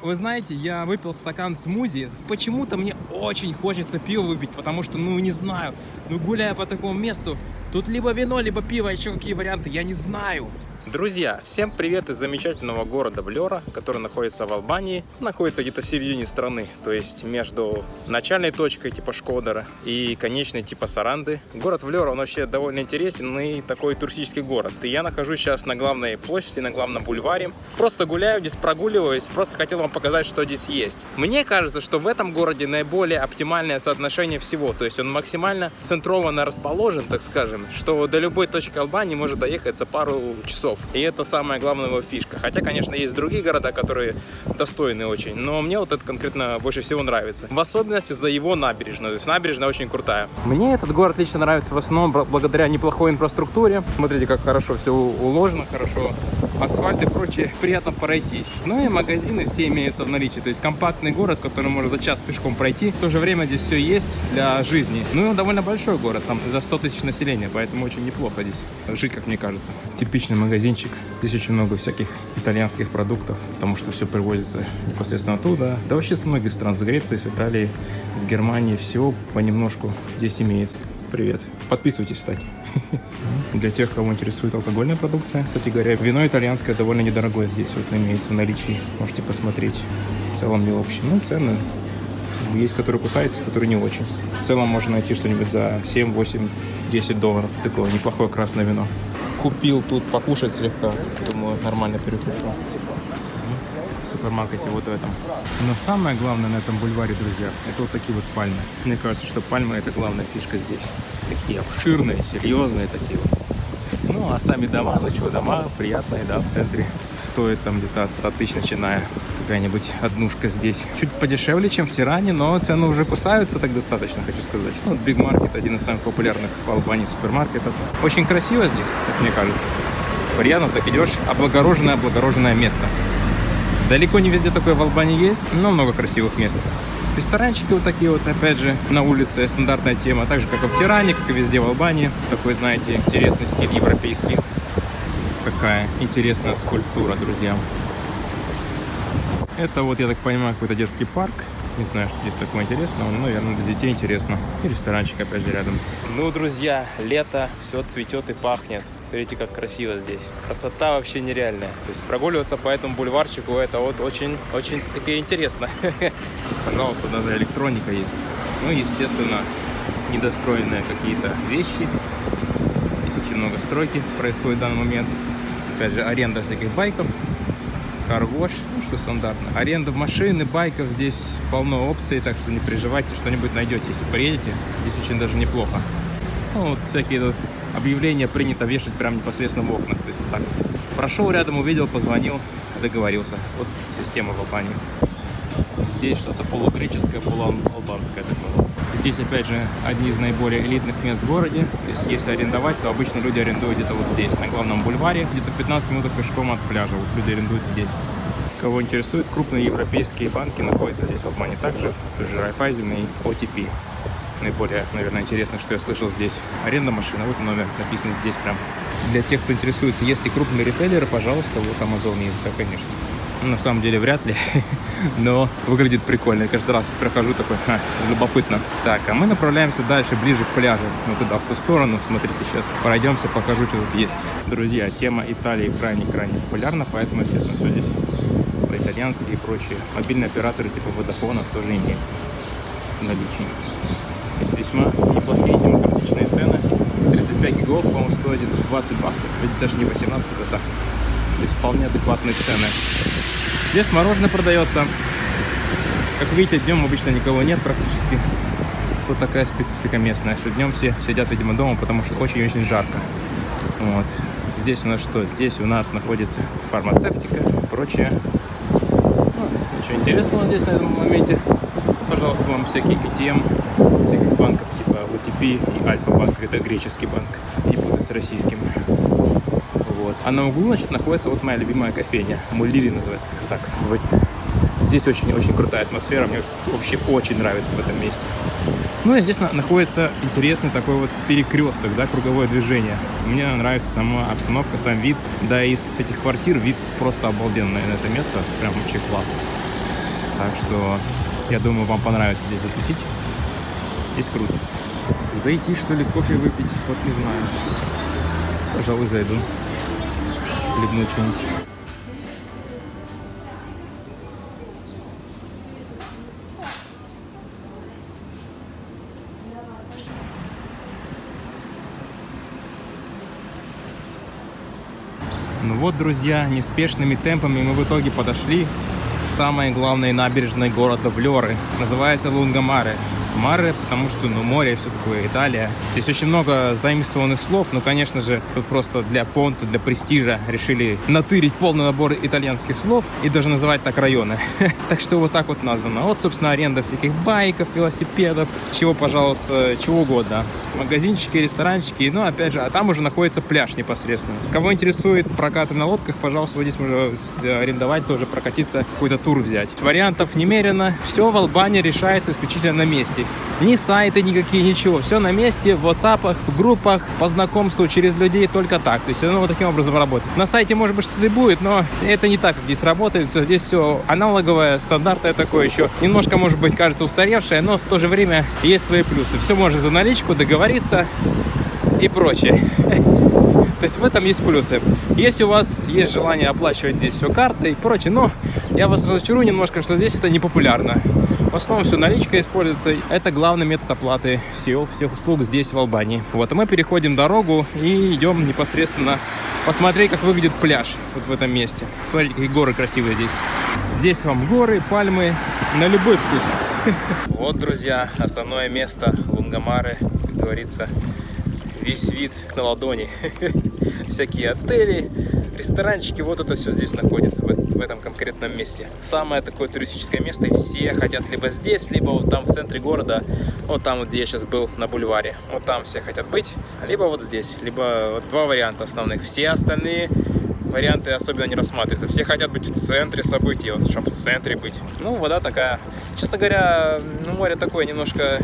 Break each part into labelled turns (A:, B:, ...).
A: Вы знаете, я выпил стакан смузи. Почему-то мне очень хочется пиво выпить, потому что, не знаю. Гуляя по такому месту, тут либо вино, либо пиво, еще какие варианты, я не знаю.
B: Друзья, всем привет из замечательного города Влёра, который находится в Албании, находится где-то в середине страны, то есть между начальной точкой типа Шкодера и конечной типа Саранды. Город Влёра, он вообще довольно интересен и такой туристический город. И я нахожусь сейчас на главной площади, на главном бульваре. Просто гуляю здесь, прогуливаюсь, просто хотел вам показать, что здесь есть. Мне кажется, что в этом городе наиболее оптимальное соотношение всего, то есть он максимально центрованно расположен, так скажем, что до любой точки Албании может доехать за пару часов. И это самая главная его фишка. Хотя, конечно, есть другие города, которые достойны очень. Но мне вот это конкретно больше всего нравится. В особенности за его набережную. То есть набережная очень крутая. Мне этот город лично нравится в основном благодаря неплохой инфраструктуре. Смотрите, как хорошо все уложено, хорошо асфальт и прочее. Приятно пройтись. Ну и магазины все имеются в наличии. То есть компактный город, который можно за час пешком пройти. В то же время здесь все есть для жизни. Ну и он довольно большой город. Там за 100 тысяч населения. Поэтому очень неплохо здесь жить, как мне кажется. Типичный магазин. Здесь очень много всяких итальянских продуктов, потому что все привозится непосредственно оттуда. Да вообще с многих стран, с Греции, с Италии, с Германии, все понемножку здесь имеется. Привет. Подписывайтесь, кстати. Для тех, кого интересует алкогольная продукция, кстати говоря, вино итальянское довольно недорогое здесь вот имеется в наличии. Можете посмотреть. В целом не общий. Цены есть, которые кусаются, которые не очень. В целом можно найти что-нибудь за 7, 8, 10 долларов. Такое неплохое красное вино. Купил тут покушать слегка. Думаю, нормально перекушу. В супермаркете вот в этом. Но самое главное на этом бульваре, друзья, это вот такие вот пальмы. Мне кажется, что пальмы — это главная фишка здесь. Такие обширные, серьезные такие вот. А сами дома, дома приятные, да, в центре. Стоит там где-то от 100 тысяч начиная. Какая-нибудь однушка здесь. Чуть подешевле, чем в Тиране, но цены уже кусаются так достаточно, хочу сказать. Big Market — один из самых популярных в Албании супермаркетов. Очень красиво здесь, как мне кажется. Приятно, так идешь, облагороженное место. Далеко не везде такое в Албании есть, но много красивых мест. Ресторанчики вот такие вот, опять же, на улице, стандартная тема. Так же, как и в Тиране, как и везде в Албании. Такой, знаете, интересный стиль европейский. Какая интересная скульптура, друзья. Это вот, я так понимаю, какой-то детский парк. Не знаю, что здесь такое интересного, но, наверное, для детей интересно. И ресторанчик опять же рядом. Друзья, лето, все цветет и пахнет. Смотрите, как красиво здесь. Красота вообще нереальная. То есть прогуливаться по этому бульварчику, это вот очень таки интересно. Пожалуйста, даже электроника есть. Естественно, недостроенные какие-то вещи. Здесь очень много стройки происходит в данный момент. Опять же, аренда всяких байков. Карвош, что стандартно. Аренда машин и байков, здесь полно опций, так что не переживайте, что-нибудь найдете, если приедете. Здесь очень даже неплохо. Всякие тут объявления принято вешать прямо непосредственно в окнах. То есть вот так вот. Прошел рядом, увидел, позвонил, договорился. Вот система в Албании. Здесь что-то полугреческое, полуалбанское такое. Здесь, опять же, одни из наиболее элитных мест в городе. То есть, если арендовать, то обычно люди арендуют где-то вот здесь, на главном бульваре. Где-то 15 минут пешком от пляжа. Вот люди арендуют здесь. Кого интересует, крупные европейские банки находятся здесь в Албании также. Тоже Райфайзен и OTP. Наиболее, наверное, интересно, что я слышал здесь. Аренда машины. Вот номер написан здесь прям. Для тех, кто интересуется, есть ли крупные ритейлеры, пожалуйста, вот Amazon есть, да, конечно. На самом деле вряд ли, но выглядит прикольно. Я каждый раз прохожу такой, любопытно. Так, а мы направляемся дальше, ближе к пляжу. Вот туда, в ту сторону. Смотрите, сейчас пройдемся, покажу, что тут есть. Друзья, тема Италии крайне популярна, поэтому, естественно, все здесь по-итальянски и прочее. Мобильные операторы типа Vodafone тоже имеются в наличии. Есть весьма неплохие демократичные цены. 35 гигов, по-моему, стоит где-то 20 баксов. Это даже не 18, это так. То есть вполне адекватные цены. Здесь мороженое продается. Как видите, днем обычно никого нет практически. Вот такая специфика местная, что днем все сидят, видимо, дома, потому что очень-очень жарко. Вот. Здесь у нас что? Здесь у нас находится фармацевтика и прочее. Ничего интересного здесь на этом моменте. Пожалуйста, вам всякие ATM, всяких банков типа OTP и Альфа-банк. Это греческий банк. Не путать с российским. Вот. А на углу, находится вот моя любимая кофейня. Мулири называется, как так. Вот. Здесь очень крутая атмосфера. Мне вообще очень нравится в этом месте. И здесь находится интересный такой вот перекресток, да, круговое движение. Мне нравится сама обстановка, сам вид. Да, из этих квартир вид просто обалденный на это место. Прям вообще класс. Так что я думаю, вам понравится здесь затусить. Здесь круто. Зайти, что ли, кофе выпить? Вот не знаю. Пожалуй, зайду. Хлебну что-нибудь. Ну вот, друзья, неспешными темпами мы в итоге подошли к самой главной набережной города Влёры. Называется Лунгомаре. Маре, потому что, ну, море и все такое, Италия. Здесь очень много заимствованных слов, но, конечно же, тут просто для понта, для престижа решили натырить полный набор итальянских слов и даже называть так районы. Так что вот так вот названо. Вот, собственно, аренда всяких байков, велосипедов, чего, пожалуйста, чего угодно. Магазинчики, ресторанчики, ну, опять же, а там уже находится пляж непосредственно. Кого интересует прокаты на лодках, пожалуйста, вот здесь можно арендовать, тоже прокатиться, какой-то тур взять. Вариантов немерено. Все в Албании решается исключительно на месте. Ни сайты никакие, ничего. Все на месте, в WhatsApp, в группах, по знакомству, через людей, только так. То есть оно вот таким образом работает. На сайте, может быть, что-то и будет, но это не так, как здесь работает. Все, здесь все аналоговое, стандартное такое еще. Немножко, может быть, кажется устаревшее, но в то же время есть свои плюсы. Все можно за наличку договориться и прочее. То есть в этом есть плюсы. Если у вас есть желание оплачивать здесь все картой и прочее, но я вас разочарую немножко, что здесь это не популярно. В основном все наличка используется. Это главный метод оплаты всех услуг здесь, в Албании. Вот, а мы переходим дорогу и идем непосредственно посмотреть, как выглядит пляж вот в этом месте. Смотрите, какие горы красивые здесь. Здесь вам горы, пальмы, на любой вкус. Вот, друзья, основное место Лунгомары, как говорится. Весь вид на ладони. Всякие отели, ресторанчики, вот это все здесь находится, в этом конкретном месте. Самое такое туристическое место, и все хотят либо здесь, либо вот там в центре города, вот там, вот, где я сейчас был, на бульваре. Вот там все хотят быть, либо вот здесь, либо вот два варианта основных. Все остальные варианты особенно не рассматриваются. Все хотят быть в центре событий, вот, чтобы в центре быть. Ну, вода такая, честно говоря, ну, море такое немножко...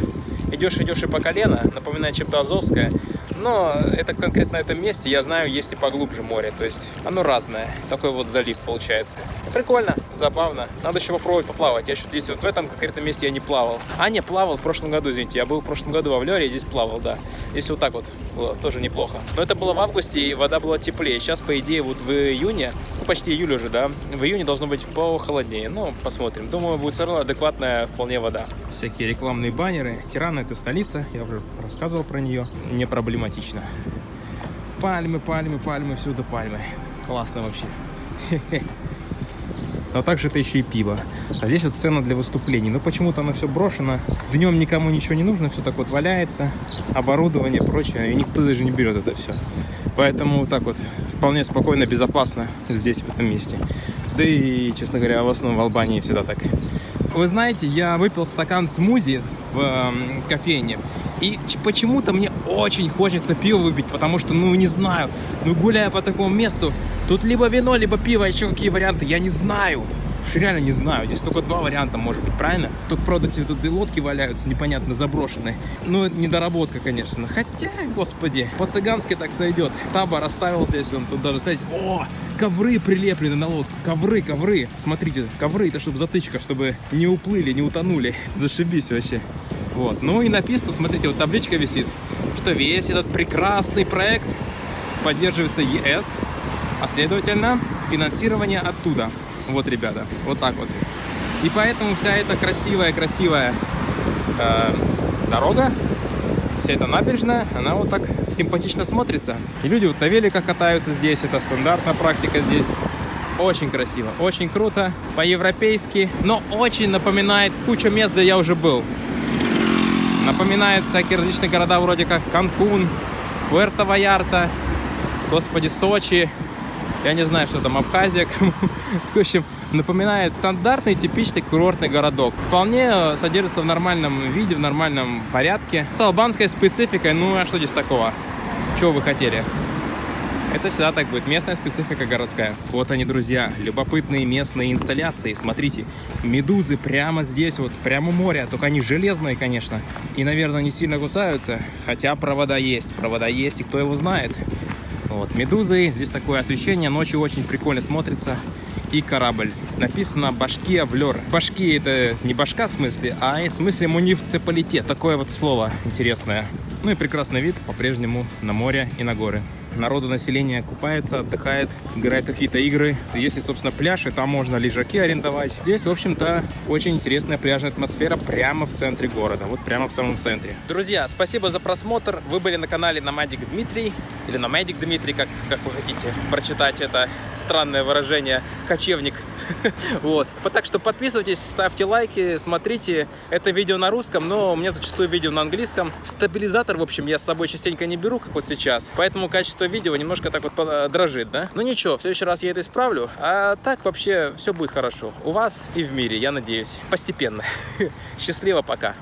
B: Идешь и по колено, напоминает чем-то Азовское. Но это конкретно на этом месте, я знаю, есть и поглубже море. То есть оно разное. Такой вот залив получается. Прикольно, забавно. Надо еще попробовать поплавать. Я здесь вот в этом конкретном месте я не плавал. А, не, плавал в прошлом году, извините. Я был в прошлом году во Влёре и здесь плавал, да. Здесь вот так вот было тоже неплохо. Но это было в августе, и вода была теплее. Сейчас, по идее, вот в июне, ну почти июль уже, да, в июне должно быть похолоднее. Ну, посмотрим. Думаю, будет все равно адекватная вполне вода. Всякие рекламные баннеры. Тирана — это столица, я уже рассказывал про нее. Не проблематично. Пальмы, пальмы, пальмы, всюду пальмы. Классно вообще. Но также это еще и пиво. А здесь вот сцена для выступлений. Но почему-то оно все брошено. Днем никому ничего не нужно, все так вот валяется. Оборудование, прочее. И никто даже не берет это все. Поэтому вот так вот вполне спокойно, безопасно здесь, в этом месте. Да и, честно говоря, в основном в Албании всегда так. Вы знаете, я выпил стакан смузи в кофейне. И почему-то мне очень хочется пиво выпить, потому что, ну, не знаю, ну, гуляя по такому месту, тут либо вино, либо пиво, еще какие варианты, я не знаю. Реально не знаю, здесь только два варианта, может быть, правильно? Тут, правда, тут и лодки валяются, непонятно, заброшенные. Ну, это недоработка, конечно. Хотя, господи, по-цыгански так сойдет. Таба расставил здесь, он тут даже, смотрите, о, ковры прилеплены на лодку. Ковры. Смотрите, ковры, это чтобы затычка, чтобы не уплыли, не утонули. Зашибись вообще. Вот, ну и написано, смотрите, вот табличка висит, что весь этот прекрасный проект поддерживается ЕС, а следовательно, финансирование оттуда. Вот, ребята, вот так вот. И поэтому вся эта красивая дорога, вся эта набережная, она вот так симпатично смотрится. И люди вот на великах катаются здесь, это стандартная практика здесь. Очень красиво, очень круто, по-европейски, но очень напоминает кучу мест, где я уже был. Напоминает всякие различные города вроде как Канкун, Пуэрто-Вальярта, господи, Сочи. Я не знаю, что там, Абхазия. В общем, напоминает стандартный, типичный курортный городок. Вполне содержится в нормальном виде, в нормальном порядке. С албанской спецификой, ну а что здесь такого? Чего вы хотели? Это всегда так будет. Местная специфика городская. Вот они, друзья, любопытные местные инсталляции. Смотрите, медузы прямо здесь, вот прямо у моря. Только они железные, конечно. И, наверное, не сильно кусаются. Хотя провода есть. Провода есть, и кто его знает. Вот, медузы. Здесь такое освещение. Ночью очень прикольно смотрится.
A: и корабль. Написано Башкия Влер. Башки это не башка в смысле, а в смысле муниципалитет. Такое вот слово интересное. Ну и прекрасный вид по-прежнему на море и на горы. Народу, население купается, отдыхает, играет какие-то игры. Если, собственно, пляж, и там можно лежаки арендовать. Здесь, в общем-то, очень интересная пляжная атмосфера прямо в центре города. Вот прямо в самом центре. Друзья, спасибо за просмотр. Вы были на канале Nomadic Дмитрий. Или Nomadic Дмитрий, как вы хотите прочитать это странное выражение. Кочевник. Вот. Так что подписывайтесь, ставьте лайки, смотрите. Это видео на русском, но у меня зачастую видео на английском. Стабилизатор, в общем, я с собой частенько не беру, как вот сейчас. Поэтому качество видео немножко так вот дрожит, да? Ну ничего, в следующий раз я это исправлю. А так вообще все будет хорошо. У вас и в мире, я надеюсь. Постепенно. Счастливо, пока.